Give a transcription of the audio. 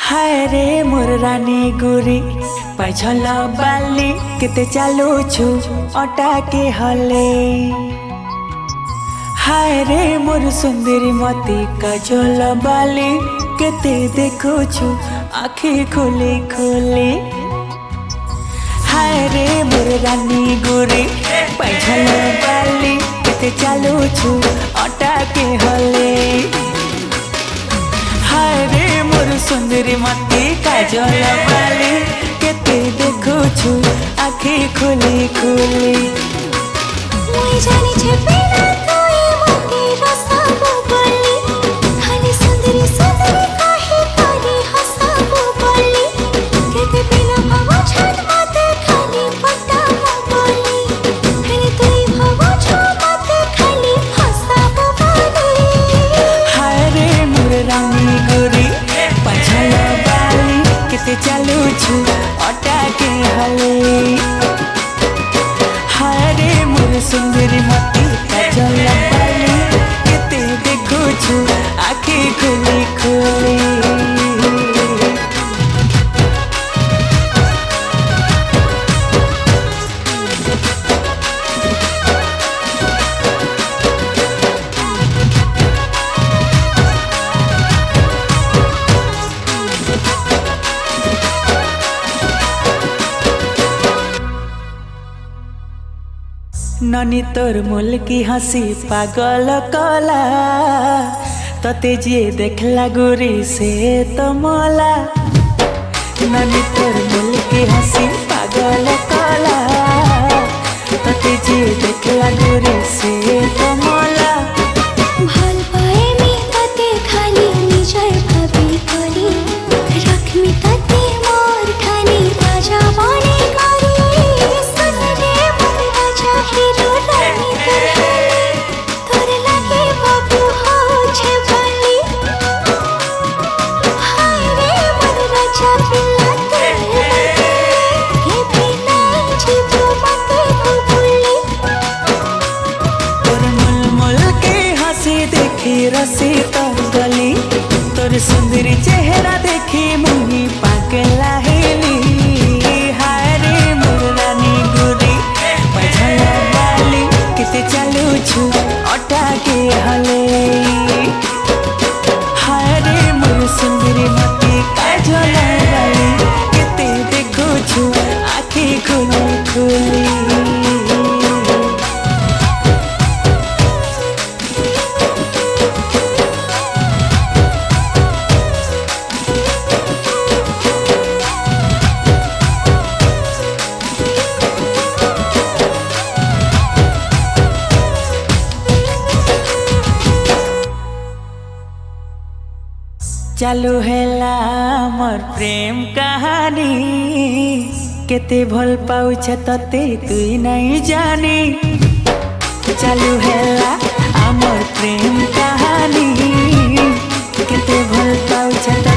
हाय रे मोर रानी गोरी पैछल बाली केते चालू छु अटा के हले। हाय रे मोर सुंदरी मती काजल बाली केते देखो छु आँखी खोले खोले। हाय रे मोर रानी गोरी पैछल बाली केते चालू छु अटा के हले। हाय रे मोर सुंदरी मती काजल बाली केते देखो छु आँखी खोले खोले। मुई जानी छे बिना कोई मते रसाबो बोली खाली सुंदरी सुंदरी काहे तारी हसाबो बोली केते बिना भावो छन मते खाली पटाबो बोली खाली तुई भावो छ मते खाली हसाबो बोली। हाय रे मोर रानी गोरी पैछल बाली केते चालू छु अटा के हले। हाय रे मोर सुंदरी मती काजल बाली केते देखो छु आँखी खोली खोली। ननी तोर मुल की हंसी पागल कला तते जे देखला गोरी से तो मोला। ननी तोर मुल की हंसी पागल कला तते जे देखला गोरी से तो मोला। ভাল পায়ে মি তাতে খালি নিজের ভাবি করি রাখমি তাতে মোর খানি রাজা বনে করি সুনরে মোর রাজা হিরো রানী তোর লাগে বাবু হচ্ছে বলি। হায় রে মোর রাজা পিলাতে কে বিনা জীব মতে ভুলি। तोर मुल मुल के हंसी देखी रसी तोर गली तोर सुंदरी चेहरा देखी मुही पागला हेली। हाय रे मोर रानी गोरी पैछल बाली केते चालू छु अटा के हले। हाय रे मोर सुंदरी मती काजल बाली केते देखो छु आँखी खोली खोली। चालू हेला मोर प्रेम कहानी केते भल पाउछ तते तुई नहीं जानी। चालू हेला आमर प्रेम कहानी केते भल पाउछ तते